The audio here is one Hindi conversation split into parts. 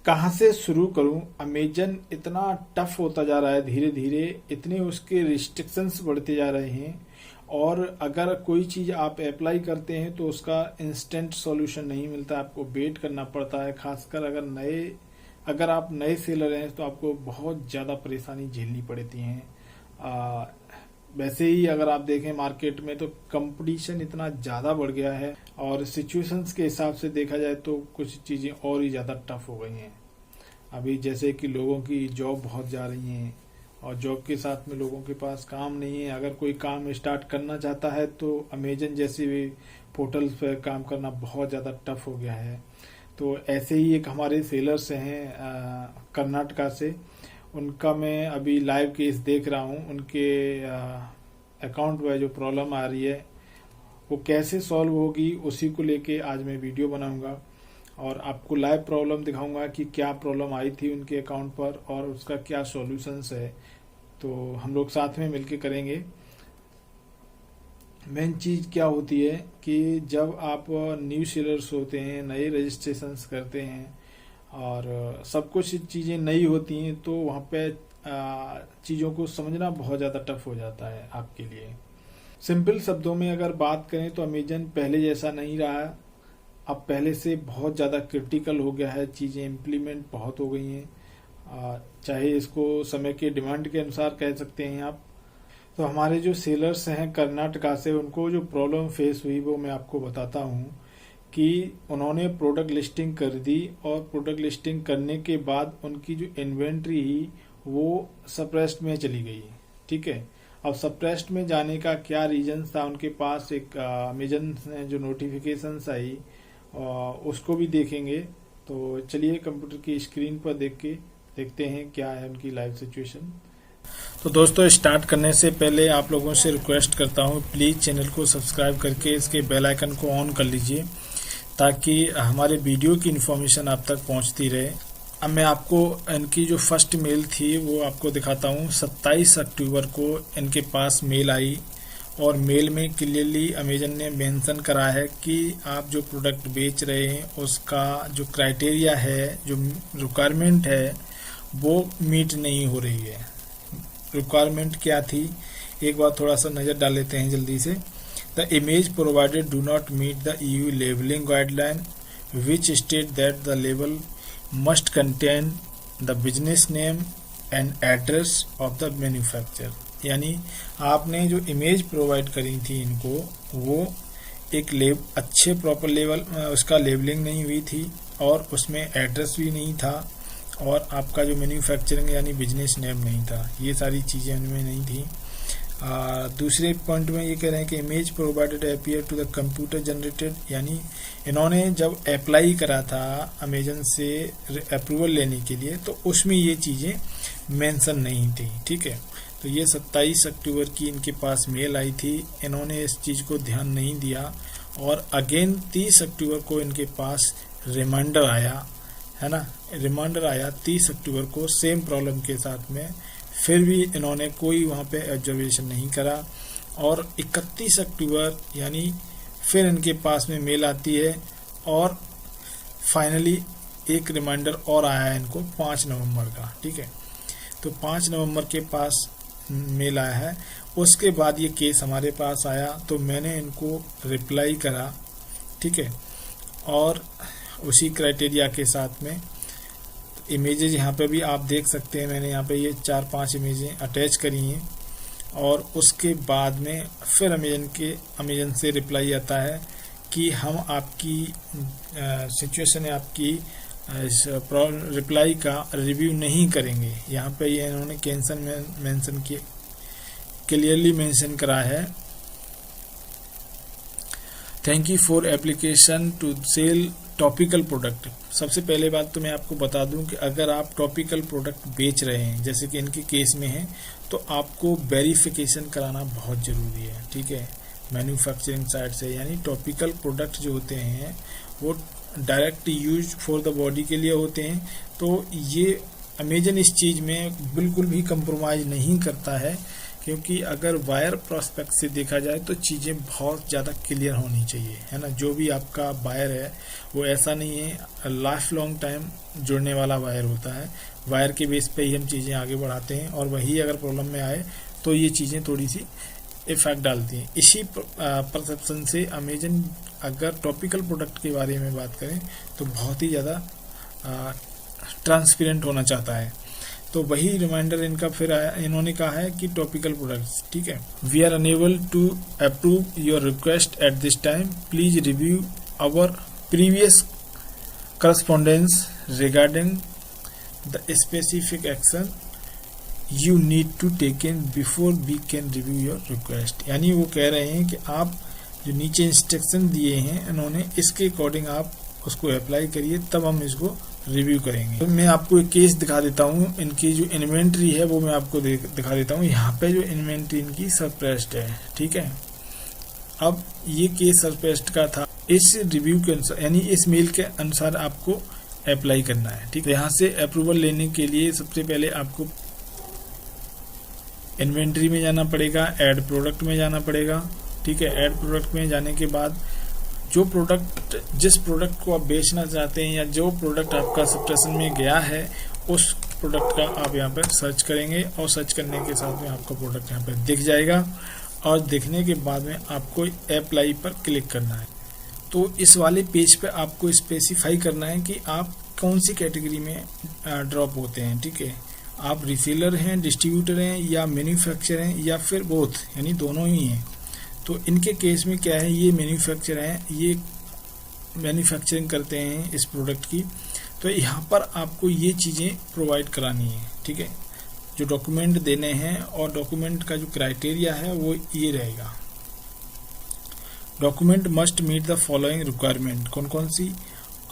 कहाँ से शुरू करूं? अमेजन इतना टफ होता जा रहा है धीरे धीरे, इतने उसके रिस्ट्रिक्शंस बढ़ते जा रहे हैं। और अगर कोई चीज़ आप अप्लाई करते हैं तो उसका इंस्टेंट सॉल्यूशन नहीं मिलता, आपको वेट करना पड़ता है। खासकर अगर आप नए सेलर हैं तो आपको बहुत ज़्यादा परेशानी झेलनी पड़ती हैं। वैसे ही अगर आप देखें मार्केट में तो कंपटीशन इतना ज़्यादा बढ़ गया है, और सिचुएशंस के हिसाब से देखा जाए तो कुछ चीज़ें और ही ज़्यादा टफ हो गई हैं। अभी जैसे कि लोगों की जॉब बहुत जा रही हैं, और जॉब के साथ में लोगों के पास काम नहीं है। अगर कोई काम स्टार्ट करना चाहता है तो अमेजन जैसे भी पोर्टल्स पर काम करना बहुत ज़्यादा टफ हो गया है। तो ऐसे ही एक हमारे सेलर्स हैं कर्नाटका से, उनका मैं अभी लाइव केस देख रहा हूँ। उनके अकाउंट में जो प्रॉब्लम आ रही है वो कैसे सॉल्व होगी, उसी को लेके आज मैं वीडियो बनाऊंगा और आपको लाइव प्रॉब्लम दिखाऊंगा कि क्या प्रॉब्लम आई थी उनके अकाउंट पर और उसका क्या सॉल्यूशंस है। तो हम लोग साथ में मिलके करेंगे। मेन चीज़ क्या होती है कि जब आप न्यू सेलर्स होते हैं, नए रजिस्ट्रेशंस करते हैं और सब कुछ चीज़ें नई होती हैं, तो वहाँ पे चीज़ों को समझना बहुत ज़्यादा टफ हो जाता है आपके लिए। सिंपल शब्दों में अगर बात करें तो अमेजन पहले जैसा नहीं रहा, अब पहले से बहुत ज़्यादा क्रिटिकल हो गया है। चीज़ें इम्प्लीमेंट बहुत हो गई हैं, चाहे इसको समय के डिमांड के अनुसार कह सकते हैं आप। तो हमारे जो सेलर्स हैं कर्नाटका से, उनको जो प्रॉब्लम फेस हुई वो मैं आपको बताता हूँ कि उन्होंने प्रोडक्ट लिस्टिंग कर दी, और प्रोडक्ट लिस्टिंग करने के बाद उनकी जो इन्वेंट्री ही वो सप्रेस्ड में चली गई। ठीक है, अब सप्रेस्ड में जाने का क्या रीजन था उनके पास, एक अमेजन से जो नोटिफिकेशंस आई उसको भी देखेंगे। तो चलिए कंप्यूटर की स्क्रीन पर देखते हैं क्या है उनकी लाइव सिचुएशन। तो दोस्तों, स्टार्ट करने से पहले आप लोगों से रिक्वेस्ट करता हूं, प्लीज़ चैनल को सब्सक्राइब करके इसके बेल आइकन को ऑन कर लीजिए ताकि हमारे वीडियो की इन्फॉर्मेशन आप तक पहुंचती रहे। अब मैं आपको इनकी जो फर्स्ट मेल थी वो आपको दिखाता हूं। 27 अक्टूबर को इनके पास मेल आई, और मेल में क्लियरली अमेजन ने मेंशन करा है कि आप जो प्रोडक्ट बेच रहे हैं उसका जो क्राइटेरिया है, जो रिक्वायरमेंट है, वो मीट नहीं हो रही है। रिक्वायरमेंट क्या थी, एक बार थोड़ा सा नज़र डाल लेते हैं जल्दी से। The image provided do not meet the EU labelling guideline which state that the label must contain the business name and address of the manufacturer. यानी आपने जो इमेज प्रोवाइड करी थी इनको, वो एक अच्छे प्रॉपर लेवल उसका लेबलिंग नहीं हुई थी, और उसमें एड्रेस भी नहीं था, और आपका जो मैन्युफैक्चरिंग यानी बिजनेस नेम नहीं था। ये सारी चीज़ें उनमें नहीं थी। दूसरे पॉइंट में ये कह रहे हैं कि image provided appear to the computer generated, यानी इन्होंने जब अप्लाई करा था अमेजन से अप्रूवल लेने के लिए तो उसमें ये चीज़ें मेंशन नहीं थी। ठीक है, तो ये 27 अक्टूबर की इनके पास मेल आई थी, इन्होंने इस चीज़ को ध्यान नहीं दिया, और अगेन 30 अक्टूबर को इनके पास रिमाइंडर आया, है ना। रिमाइंडर आया 30 अक्टूबर को सेम प्रॉब्लम के साथ में, फिर भी इन्होंने कोई वहाँ पे ऑब्जर्वेशन नहीं करा। और 31 अक्टूबर यानी फिर इनके पास में मेल आती है, और फाइनली एक रिमाइंडर और आया है इनको 5 नवंबर का। ठीक है, तो 5 नवंबर के पास मेल आया है। उसके बाद ये केस हमारे पास आया, तो मैंने इनको रिप्लाई करा। ठीक है, और उसी क्राइटेरिया के साथ में इमेजेज यहाँ पे भी आप देख सकते हैं, मैंने यहाँ पे ये 4-5 इमेजें अटैच करी हैं। और उसके बाद में फिर अमेजन से रिप्लाई आता है कि हम आपकी सिचुएशन है, आपकी इस रिप्लाई का रिव्यू नहीं करेंगे। यहाँ पे ये इन्होंने कैंसल में मेंशन किए, क्लियरली मेंशन करा है, thank you for application to sell topical product. सबसे पहले बात तो मैं आपको बता दूं कि अगर आप टॉपिकल प्रोडक्ट बेच रहे हैं, जैसे कि इनके केस में है, तो आपको वेरिफिकेशन कराना बहुत ज़रूरी है। ठीक है, मैन्युफैक्चरिंग साइड से, यानी टॉपिकल प्रोडक्ट जो होते हैं वो direct use for the body के लिए होते हैं। तो ये अमेजन इस चीज़ में बिल्कुल भी कंप्रोमाइज़ नहीं करता है क्योंकि अगर वायर प्रोस्पेक्ट से देखा जाए तो चीज़ें बहुत ज़्यादा क्लियर होनी चाहिए, है ना। जो भी आपका वायर है वो ऐसा नहीं है लाइफ लॉन्ग टाइम जुड़ने वाला वायर होता है। वायर के बेस पे ही हम चीज़ें आगे बढ़ाते हैं और वही अगर प्रॉब्लम में आए तो ये चीज़ें थोड़ी सी इफेक्ट डालती हैं। इसी परसेप्शन से अमेजन अगर टॉपिकल प्रोडक्ट के बारे में बात करें तो बहुत ही ज़्यादा ट्रांसपेरेंट होना चाहता है। तो वही रिमाइंडर इनका फिर आया, इन्होंने कहा है कि टॉपिकल प्रोडक्ट्स, ठीक है, we are unable to approve your request at this time, please review our previous correspondence regarding the specific action you need to take in before we can review your request. यानी वो कह रहे हैं कि आप जो नीचे इंस्ट्रक्शन दिए हैं इन्होंने, इसके अकॉर्डिंग आप उसको अप्लाई करिए, तब हम इसको रिव्यू करेंगे। तो मैं आपको एक केस दिखा देता हूँ, इनकी जो इन्वेंट्री है वो मैं आपको दिखा देता हूँ। यहाँ पे जो इन्वेंट्री इनकी सरप्रेस्ड है, ठीक है। अब ये केस सरप्रेस्ड का था, इस रिव्यू के अनुसार यानी इस मेल के अनुसार आपको अप्लाई करना है, ठीक है। यहाँ से अप्रूवल लेने के लिए सबसे पहले आपको इन्वेंट्री में जाना पड़ेगा, ऐड प्रोडक्ट में जाना पड़ेगा, ठीक है। ऐड प्रोडक्ट में जाने के बाद जो प्रोडक्ट, जिस प्रोडक्ट को आप बेचना चाहते हैं या जो प्रोडक्ट आपका सब्सक्रिप्शन में गया है उस प्रोडक्ट का आप यहाँ पर सर्च करेंगे और सर्च करने के साथ में आपका प्रोडक्ट यहाँ पर दिख जाएगा और दिखने के बाद में आपको अप्लाई पर क्लिक करना है। तो इस वाले पेज पे आपको स्पेसिफाई करना है कि आप कौन सी कैटेगरी में ड्रॉप होते हैं, ठीक है। आप रीसेलर हैं, डिस्ट्रीब्यूटर हैं या मैन्युफैक्चरर हैं या फिर बोथ, यानी दोनों ही हैं। तो इनके केस में क्या है, ये मैन्युफैक्चर हैं, ये मैन्युफैक्चरिंग करते हैं इस प्रोडक्ट की। तो यहाँ पर आपको ये चीज़ें प्रोवाइड करानी है, ठीक है। जो डॉक्यूमेंट देने हैं और डॉक्यूमेंट का जो क्राइटेरिया है वो ये रहेगा। Document must meet the following requirement. कौन कौन सी?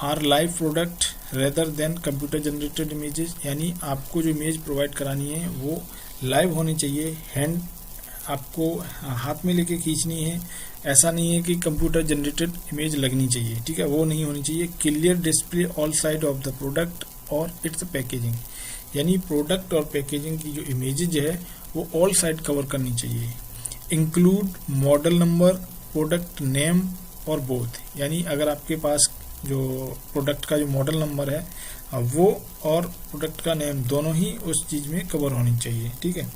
Are live product rather than computer generated images, यानी आपको जो इमेज प्रोवाइड करानी है वो लाइव होनी चाहिए, हैंड आपको हाथ में लेके खींचनी है। ऐसा नहीं है कि कंप्यूटर जनरेटेड इमेज लगनी चाहिए, ठीक है, वो नहीं होनी चाहिए। Clear display all side of the product और इट्स पैकेजिंग, यानी प्रोडक्ट और पैकेजिंग की जो इमेजेज है वो ऑल साइड कवर करनी चाहिए। Include model number, product name और बोथ, यानी अगर आपके पास जो प्रोडक्ट का जो मॉडल नंबर है वो और प्रोडक्ट का नेम दोनों ही उस चीज़ में कवर होनी चाहिए, ठीक है।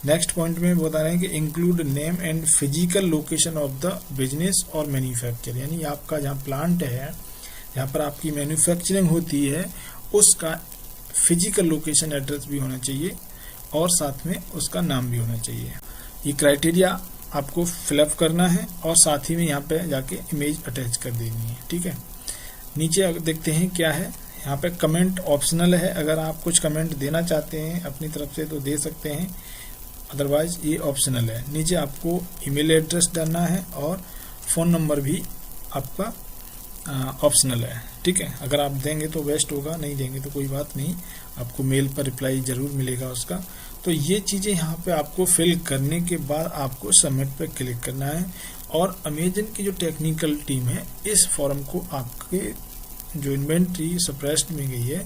नेक्स्ट पॉइंट में बता रहे हैं कि include name and physical location of the business और मैन्युफैक्चर, यानी आपका जहाँ प्लांट है, जहाँ पर आपकी मैन्युफैक्चरिंग होती है, उसका फिजिकल लोकेशन एड्रेस भी होना चाहिए और साथ में उसका नाम भी होना चाहिए। ये क्राइटेरिया आपको फिलअप करना है और साथ ही में यहाँ पे जाके इमेज अटैच कर देनी है, ठीक है। नीचे देखते हैं क्या है, यहाँ पे कमेंट ऑप्शनल है। अगर आप कुछ कमेंट देना चाहते हैं अपनी तरफ से तो दे सकते हैं, अदरवाइज ये ऑप्शनल है। नीचे आपको ईमेल एड्रेस डालना है और फ़ोन नंबर भी आपका ऑप्शनल है, ठीक है। अगर आप देंगे तो बेस्ट होगा, नहीं देंगे तो कोई बात नहीं, आपको मेल पर रिप्लाई ज़रूर मिलेगा उसका। तो ये चीज़ें यहाँ पे आपको फिल करने के बाद आपको सबमिट पे क्लिक करना है और अमेजन की जो टेक्निकल टीम है इस फॉर्म को आपके जो इन्वेंट्री सप्रेस्ड में गई है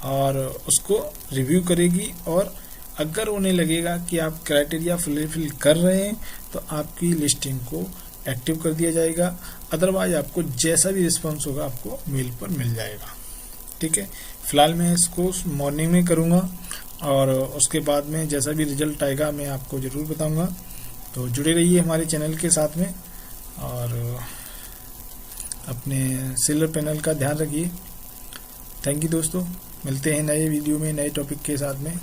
और उसको रिव्यू करेगी और अगर उन्हें लगेगा कि आप क्राइटेरिया फुलफिल कर रहे हैं तो आपकी लिस्टिंग को एक्टिव कर दिया जाएगा। अदरवाइज आपको जैसा भी रिस्पॉन्स होगा आपको मेल पर मिल जाएगा, ठीक है। फिलहाल मैं इसको मॉर्निंग में करूँगा और उसके बाद में जैसा भी रिजल्ट आएगा मैं आपको ज़रूर बताऊँगा। तो जुड़े रहिए हमारे चैनल के साथ में और अपने सेलर पैनल का ध्यान रखिए। थैंक यू दोस्तों, मिलते हैं नए वीडियो में नए टॉपिक के साथ में।